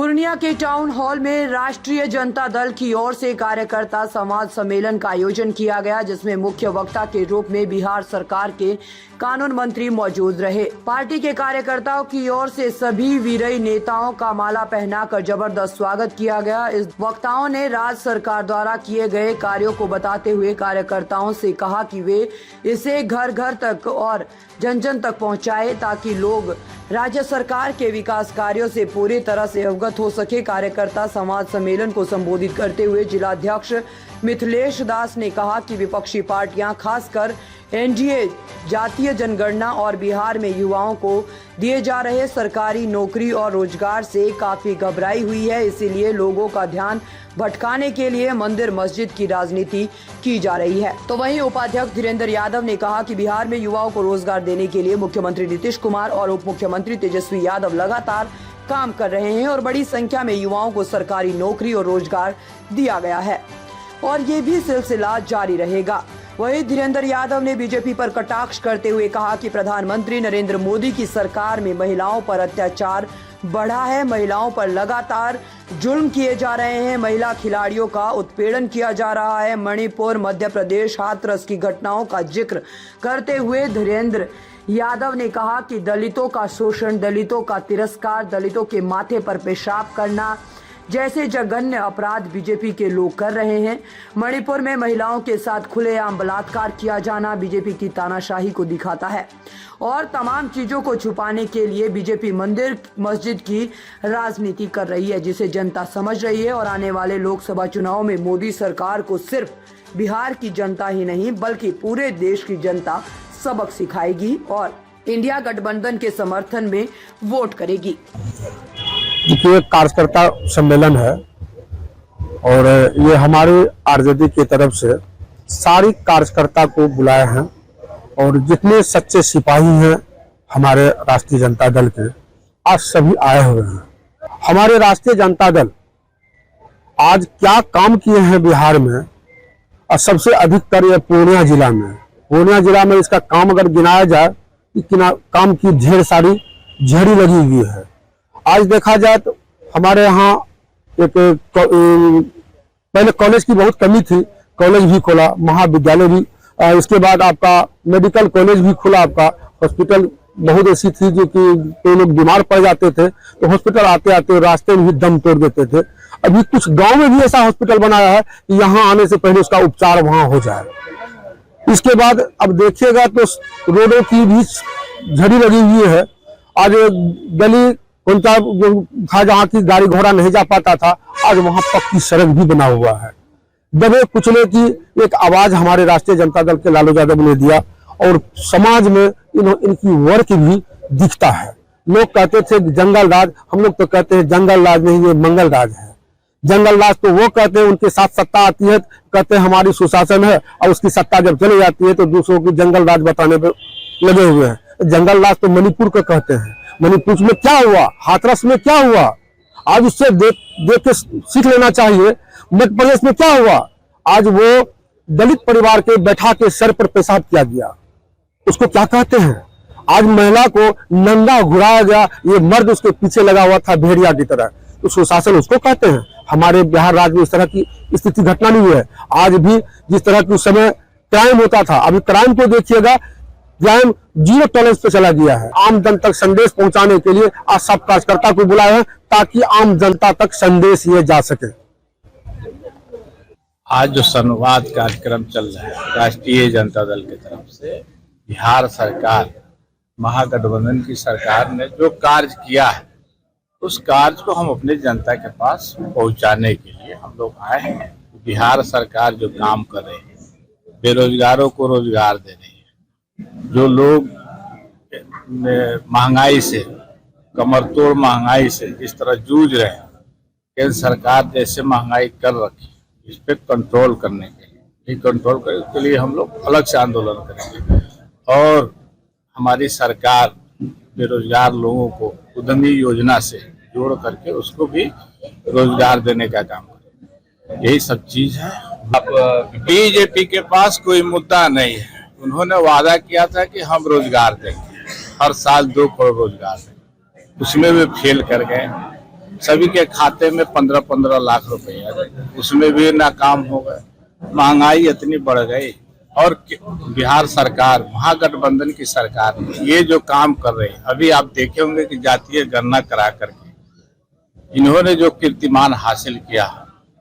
पूर्णिया के town hall में राष्ट्रीय जनता दल की ओर से कार्यकर्ता संवाद सम्मेलन का आयोजन किया गया, जिसमें मुख्य वक्ता के रूप में बिहार सरकार के कानून मंत्री मौजूद रहे। पार्टी के कार्यकर्ताओं की ओर से सभी वीरई नेताओं का माला पहनाकर जबरदस्त स्वागत किया गया। इस वक्ताओं ने राज्य सरकार द्वारा किए गए कार्यों को बताते हुए कार्यकर्ताओं से कहा कि वे इसे घर घर तक और जन जन तक पहुंचाए, ताकि लोग राज्य सरकार के विकास कार्यों से पूरी तरह से अवगत हो सके। कार्यकर्ता संवाद सम्मेलन को संबोधित करते हुए जिलाध्यक्ष मिथिलेश दास ने कहा कि विपक्षी पार्टियां, खासकर एनडीए, जातीय जनगणना और बिहार में युवाओं को दिए जा रहे सरकारी नौकरी और रोजगार से काफी घबराई हुई है। इसीलिए लोगों का ध्यान भटकाने के लिए मंदिर मस्जिद की राजनीति की जा रही है। तो वहीं उपाध्यक्ष धीरेन्द्र यादव ने कहा कि बिहार में युवाओं को रोजगार देने के लिए मुख्यमंत्री नीतीश कुमार और उप मुख्यमंत्री तेजस्वी यादव लगातार काम कर रहे हैं और बड़ी संख्या में युवाओं को सरकारी नौकरी और रोजगार दिया गया है और ये भी सिलसिला जारी रहेगा। वहीं धीरेन्द्र यादव ने बीजेपी पर कटाक्ष करते हुए कहा कि प्रधानमंत्री नरेंद्र मोदी की सरकार में महिलाओं पर अत्याचार बढ़ा है, महिलाओं पर लगातार जुल्म किए जा रहे हैं, महिला खिलाड़ियों का उत्पीड़न किया जा रहा है। मणिपुर, मध्य प्रदेश हाथरस की घटनाओं का जिक्र करते हुए धीरेन्द्र यादव ने कहा कि दलितों का शोषण, दलितों का तिरस्कार, दलितों के माथे पर पेशाब करना जैसे जघन्य अपराध बीजेपी के लोग कर रहे हैं। मणिपुर में महिलाओं के साथ खुलेआम बलात्कार किया जाना बीजेपी की तानाशाही को दिखाता है और तमाम चीजों को छुपाने के लिए बीजेपी मंदिर मस्जिद की राजनीति कर रही है, जिसे जनता समझ रही है। और आने वाले लोकसभा चुनाव में मोदी सरकार को सिर्फ बिहार की जनता ही नहीं बल्कि पूरे देश की जनता सबक सिखाएगी और इंडिया गठबंधन के समर्थन में वोट करेगी। देखिए, कार्यकर्ता सम्मेलन है और ये हमारे आरजेडी की तरफ से सारी कार्यकर्ता को बुलाए हैं और जितने सच्चे सिपाही हैं हमारे राष्ट्रीय जनता दल के, आज सभी आए हुए हैं। हमारे राष्ट्रीय जनता दल आज क्या काम किए हैं बिहार में, और सबसे अधिकतर ये पूर्णिया जिला में इसका काम अगर गिनाया जाए, काम की ढेर सारी झड़ी लगी हुई है। आज देखा जाए तो हमारे यहाँ एक पहले कॉलेज की बहुत कमी थी, कॉलेज भी खोला, महाविद्यालय भी, इसके बाद आपका मेडिकल कॉलेज भी खुला। आपका हॉस्पिटल बहुत ऐसी थी जो कि कोई लोग बीमार पड़ जाते थे तो हॉस्पिटल आते आते रास्ते में भी दम तोड़ देते थे। अभी कुछ गांव में भी ऐसा हॉस्पिटल बनाया है कि यहाँ आने से पहले उसका उपचार वहां हो जाए। इसके बाद अब देखिएगा तो रोडों की भी झड़ी लगी हुई है। आज गली उनका जो था जहाँ की गाड़ी घोड़ा नहीं जा पाता था, आज वहां पक्की सड़क भी बना हुआ है। दबे कुचले की एक आवाज हमारे राष्ट्रीय जनता दल के लालू यादव ने दिया और समाज में इनकी वर्क भी दिखता है। लोग कहते थे जंगल राज, हम लोग तो कहते हैं जंगल राज नहीं, ये मंगल राज है। जंगल राज तो वो कहते हैं उनके साथ सत्ता आती है, कहते हैं हमारी सुशासन है, और उसकी सत्ता जब चली जाती है तो दूसरों की जंगल राज बताने पर लगे हुए हैं। जंगल राज तो मणिपुर को कहते हैं। मणिपुर में क्या हुआ, हाथरस में क्या हुआ, आज उससे देख के सीख लेना चाहिए। मध्य प्रदेश में क्या हुआ, आज वो दलित परिवार के बैठा के सर पर पेशाब किया गया, उसको क्या कहते हैं। आज महिला को नंगा घुराया गया, ये मर्द उसके पीछे लगा हुआ था भेड़िया की तरह, तो सुशासन उसको कहते हैं। हमारे बिहार राज्य में इस तरह की स्थिति घटना नहीं हुई है। आज भी जिस तरह की उस समय क्राइम होता था, अभी क्राइम को देखिएगा, क्राइम 0 टॉलरेंस पे चला गया है। आम जन तक संदेश पहुंचाने के लिए आज सब कार्यकर्ता को बुलाया है ताकि आम जनता तक संदेश ये जा सके। आज जो संवाद कार्यक्रम चल रहा है राष्ट्रीय जनता दल की तरफ से, बिहार सरकार, महागठबंधन की सरकार ने जो कार्य किया है उस कार्य को हम अपने जनता के पास पहुंचाने के लिए हम लोग आए हैं। बिहार सरकार जो काम कर रही है, बेरोजगारों को रोजगार दे रही है, जो लोग महंगाई से, कमरतोड़ महंगाई से जिस तरह जूझ रहे हैं, केंद्र सरकार जैसे महंगाई कर रखी, इस पे कंट्रोल करने के लिए, कंट्रोल करने के लिए हम लोग अलग से आंदोलन करेंगे और हमारी सरकार बेरोजगार लोगों को उद्यमी योजना से जोड़ करके उसको भी रोजगार देने का काम करें। यही सब चीज है। अब बीजेपी के पास कोई मुद्दा नहीं है। उन्होंने वादा किया था कि हम रोजगार देंगे, हर साल 2 करोड़ रोजगार देंगे, उसमें वे फेल कर गए। सभी के खाते में 15-15 लाख रुपए, उसमें भी नाकाम हो गए। महंगाई इतनी बढ़ गई और बिहार सरकार, महागठबंधन की सरकार ये जो काम कर रहे हैं, अभी आप देखे होंगे कि जातीय गणना करा करके इन्होंने जो कीर्तिमान हासिल किया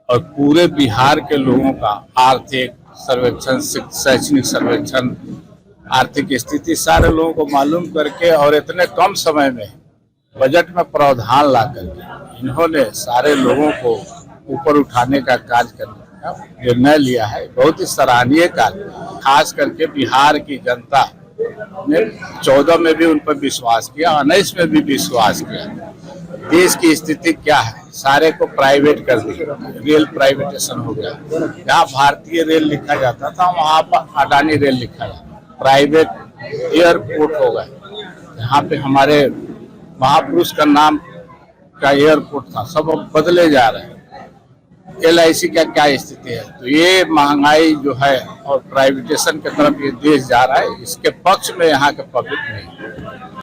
और पूरे बिहार के लोगों का आर्थिक सर्वेक्षण, शैक्षणिक सर्वेक्षण, आर्थिक स्थिति सारे लोगों को मालूम करके और इतने कम समय में बजट में प्रावधान ला करके इन्होंने सारे लोगों को ऊपर उठाने का कार्य करने का निर्णय लिया है। बहुत ही सराहनीय कार्य, खास करके बिहार की जनता ने 14 में भी उन पर विश्वास किया, 19 में भी विश्वास किया। देश की स्थिति क्या है, सारे को प्राइवेट कर दिया, रेल प्राइवेटेशन हो गया। जहाँ भारतीय रेल लिखा जाता था वहाँ पर अडानी रेल लिखा जाता, प्राइवेट एयरपोर्ट हो गए। यहाँ पे हमारे महापुरुष का नाम का एयरपोर्ट था, सब अब बदले जा रहे हैं। LIC का क्या स्थिति है, तो ये महंगाई जो है और प्राइवेटेशन की तरफ ये देश जा रहा है, इसके पक्ष में यहाँ के पब्लिक नहीं।